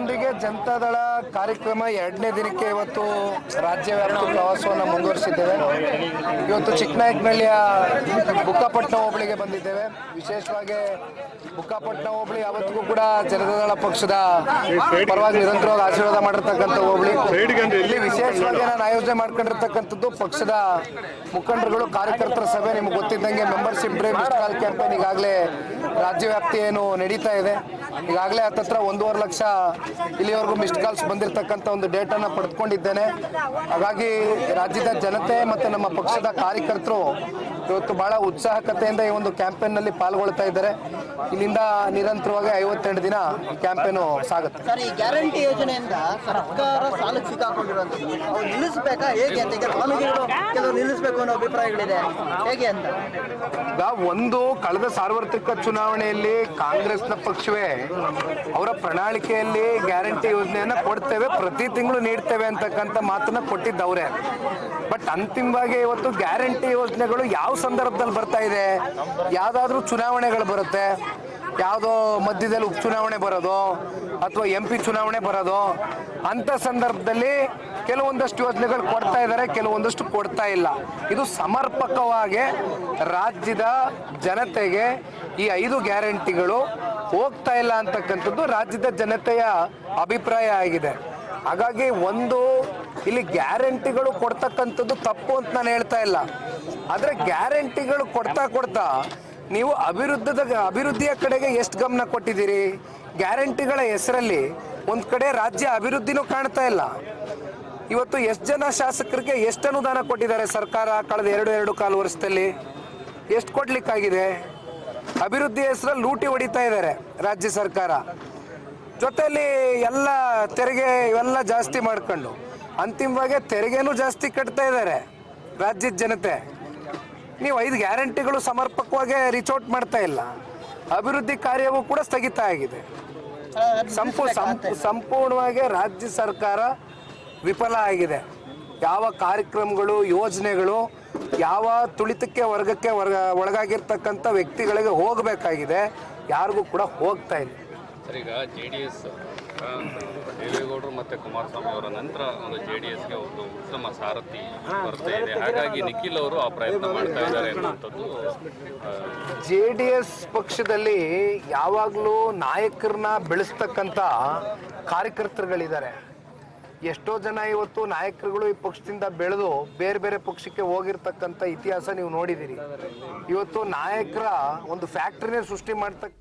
ನಮ್ಮೊಂದಿಗೆ ಜನತಾದಳ ಕಾರ್ಯಕ್ರಮ 2ನೇ ದಿನಕ್ಕೆ ಇವತ್ತು ರಾಜ್ಯವ್ಯಾಪಿ ಪ್ರವಾಸವನ್ನು ಮುಂದುವರಿಸಿದ್ದೇವೆ. ಇವತ್ತು ಚಿಕ್ಕನಾಯಕನಹಳ್ಳಿಯ ಬುಕ್ಕಾಪಟ್ಟಣ ಹೋಬಳಿಗೆ ಬಂದಿದ್ದೇವೆ. ವಿಶೇಷವಾಗಿ ಬುಕ್ಕಾಪಟ್ಟಣ ಹೋಬಳಿ ಯಾವತ್ತಿಗೂ ಕೂಡ ಜನತಾದಳ ಪಕ್ಷದ ಪರವಾಗಿ ನಿರಂತರವಾಗಿ ಆಶೀರ್ವಾದ ಮಾಡಿರ್ತಕ್ಕಂಥ ಹೋಬಳಿ. ಇಲ್ಲಿ ವಿಶೇಷವಾಗಿ ನಾನು ಆಯೋಜನೆ ಮಾಡ್ಕೊಂಡಿರ್ತಕ್ಕಂಥದ್ದು ಪಕ್ಷದ ಮುಖಂಡರುಗಳು ಕಾರ್ಯಕರ್ತರ ಸಭೆ. ನಿಮ್ಗೆ ಗೊತ್ತಿದ್ದಂಗೆ membership drive missed call campaign ಈಗಾಗಲೇ ರಾಜ್ಯವ್ಯಾಪ್ತಿ ಏನು ನಡೀತಾ ಇದೆ. ಈಗಾಗಲೇ ಹತ್ತತ್ರ 1.5 ಲಕ್ಷ ಇಲ್ಲಿವರೆಗೂ ಮಿಸ್ಡ್ ಕಾಲ್ಸ್ ಬಂದಿರತಕ್ಕಂಥ ಒಂದು ಡೇಟನ್ನು ಪಡೆದುಕೊಂಡಿದ್ದೇನೆ. ಹಾಗಾಗಿ ರಾಜ್ಯದ ಜನತೆ ಮತ್ತು ನಮ್ಮ ಪಕ್ಷದ ಕಾರ್ಯಕರ್ತರು ಇವತ್ತು ಬಹಳ ಉತ್ಸಾಹಕತೆಯಿಂದ ಈ ಒಂದು ಕ್ಯಾಂಪೇನ್ನಲ್ಲಿ ಪಾಲ್ಗೊಳ್ತಾ ಇದ್ದಾರೆ. ಇಲ್ಲಿಂದ ನಿರಂತರವಾಗಿ 52 ದಿನ ಈ ಕ್ಯಾಂಪೇನು ಸಾಗುತ್ತೆ. ಸರ್, ಈ ಗ್ಯಾರಂಟಿ ಯೋಜನೆಯಿಂದ ಸರ್ಕಾರ ಸಾಲಕ್ಕೆ ಸಿಕ್ಕಾಕೊಂಡಿರುವಂಥದ್ದು ಅವ್ರು ನಿಲ್ಲಿಸಬೇಕಾ ಹೇಗೆ ಅಂತ? ಈಗ ಸ್ವಾಮೀಜಿಗಳು ಕೆಲವರು ನಿಲ್ಲಿಸಬೇಕು ಅನ್ನೋ ಅಭಿಪ್ರಾಯಗಳಿದೆ, ಹೇಗೆ ಅಂತ? ಒಂದು ಕಳೆದ ಸಾರ್ವತ್ರಿಕ ಚುನಾವಣೆಯಲ್ಲಿ ಕಾಂಗ್ರೆಸ್ನ ಪಕ್ಷವೇ ಅವರ ಪ್ರಣಾಳಿಕೆಯಲ್ಲಿ ಗ್ಯಾರಂಟಿ ಯೋಜನೆಯನ್ನ ಕೊಡ್ತೇವೆ, ಪ್ರತಿ ತಿಂಗಳು ನೀಡ್ತೇವೆ ಅಂತಕ್ಕಂಥ ಮಾತನ್ನ ಕೊಟ್ಟಿದ್ದವ್ರೆ. ಬಟ್ ಅಂತಿಮವಾಗಿ ಇವತ್ತು ಗ್ಯಾರಂಟಿ ಯೋಜನೆಗಳು ಯಾವ ಸಂದರ್ಭದಲ್ಲಿ ಬರ್ತಾ ಇದೆ? ಯಾವ್ದಾದ್ರೂ ಚುನಾವಣೆಗಳು ಬರುತ್ತೆ, ಯಾವುದೋ ಮಧ್ಯದಲ್ಲಿ ಉಪಚುನಾವಣೆ ಬರೋದು ಅಥವಾ MP ಚುನಾವಣೆ ಬರೋದು, ಅಂತ ಸಂದರ್ಭದಲ್ಲಿ ಕೆಲವೊಂದಷ್ಟು ಯೋಜನೆಗಳು ಕೊಡ್ತಾ ಇದ್ದಾರೆ, ಕೆಲವೊಂದಷ್ಟು ಕೊಡ್ತಾ ಇಲ್ಲ. ಇದು ಸಮರ್ಪಕವಾಗಿ ರಾಜ್ಯದ ಜನತೆಗೆ ಈ 5 ಗ್ಯಾರಂಟಿಗಳು ಹೋಗ್ತಾ ಇಲ್ಲ ಅಂತಕ್ಕಂಥದ್ದು ರಾಜ್ಯದ ಜನತೆಯ ಅಭಿಪ್ರಾಯ ಆಗಿದೆ. ಹಾಗಾಗಿ ಇಲ್ಲಿ ಗ್ಯಾರಂಟಿಗಳು ಕೊಡ್ತಕ್ಕಂಥದ್ದು ತಪ್ಪು ಅಂತ ನಾನು ಹೇಳ್ತಾ ಇಲ್ಲ. ಆದರೆ ಗ್ಯಾರಂಟಿಗಳು ಕೊಡ್ತಾ ನೀವು ಅಭಿವೃದ್ಧಿಯ ಕಡೆಗೆ ಎಷ್ಟು ಗಮನ ಕೊಟ್ಟಿದ್ದೀರಿ? ಗ್ಯಾರಂಟಿಗಳ ಹೆಸರಲ್ಲಿ ಒಂದು ಕಡೆ ರಾಜ್ಯ ಅಭಿವೃದ್ಧಿನೂ ಕಾಣ್ತಾ ಇಲ್ಲ. ಇವತ್ತು ಎಷ್ಟು ಜನ ಶಾಸಕರಿಗೆ ಎಷ್ಟು ಅನುದಾನ ಕೊಟ್ಟಿದ್ದಾರೆ ಸರ್ಕಾರ ಕಳೆದ 2.25 ವರ್ಷದಲ್ಲಿ? ಎಷ್ಟು ಕೊಡ್ಲಿಕ್ಕಾಗಿದೆ? ಅಭಿವೃದ್ಧಿ ಹೆಸರಲ್ಲಿ ಲೂಟಿ ಹೊಡಿತಾ ಇದ್ದಾರೆ ರಾಜ್ಯ ಸರ್ಕಾರ. ಜೊತೆಯಲ್ಲಿ ಎಲ್ಲ ತೆರಿಗೆ ಇವೆಲ್ಲ ಜಾಸ್ತಿ ಮಾಡ್ಕೊಂಡು ಅಂತಿಮವಾಗಿ ತೆರಿಗೆನೂ ಜಾಸ್ತಿ ಕಟ್ತಾ ಇದ್ದಾರೆ ರಾಜ್ಯದ ಜನತೆ. ನೀವು 5 ಗ್ಯಾರಂಟಿಗಳು ಸಮರ್ಪಕವಾಗಿ ರಿಚೌಟ್ ಮಾಡ್ತಾ ಇಲ್ಲ. ಅಭಿವೃದ್ಧಿ ಕಾರ್ಯವೂ ಕೂಡ ಸ್ಥಗಿತ ಆಗಿದೆ. ಸಂಪೂರ್ಣವಾಗಿ ರಾಜ್ಯ ಸರ್ಕಾರ ವಿಫಲ ಆಗಿದೆ. ಯಾವ ಕಾರ್ಯಕ್ರಮಗಳು ಯೋಜನೆಗಳು ಯಾವ ತುಳಿತಕ್ಕೆ ವರ್ಗಕ್ಕೆ ಒಳಗಾಗಿರ್ತಕ್ಕಂಥ ವ್ಯಕ್ತಿಗಳಿಗೆ ಹೋಗಬೇಕಾಗಿದೆ, ಯಾರಿಗೂ ಕೂಡ ಹೋಗ್ತಾ ಇಲ್ಲ. ಸರ್, ಈಗ JDS ದೇವೇಗೌಡರು ಮತ್ತು ಕುಮಾರಸ್ವಾಮಿ ಅವರ ನಂತರ ಒಂದು JDSಗೆ ಒಂದು ಉತ್ತಮ ಸಾರಥಿ ಬರ್ತಾ ಇದೆ. ಹಾಗಾಗಿ ನಿಖಿಲ್ ಅವರು ಆ ಪ್ರಯತ್ನ ಮಾಡ್ತಾ ಇದ್ದಾರೆ ಅನ್ನುವಂಥದ್ದು. JDS ಪಕ್ಷದಲ್ಲಿ ಯಾವಾಗಲೂ ನಾಯಕರನ್ನ ಬೆಳೆಸ್ತಕ್ಕಂಥ ಕಾರ್ಯಕರ್ತರುಗಳಿದ್ದಾರೆ. ಎಷ್ಟೋ ಜನ ಇವತ್ತು ನಾಯಕರುಗಳು ಈ ಪಕ್ಷದಿಂದ ಬೆಳೆದು ಬೇರೆ ಬೇರೆ ಪಕ್ಷಕ್ಕೆ ಹೋಗಿರ್ತಕ್ಕಂಥ ಇತಿಹಾಸ ನೀವು ನೋಡಿದ್ದೀರಿ. ಇವತ್ತು ನಾಯಕರ ಒಂದು ಫ್ಯಾಕ್ಟ್ರಿನೇ ಸೃಷ್ಟಿ ಮಾಡ್ತಕ್ಕ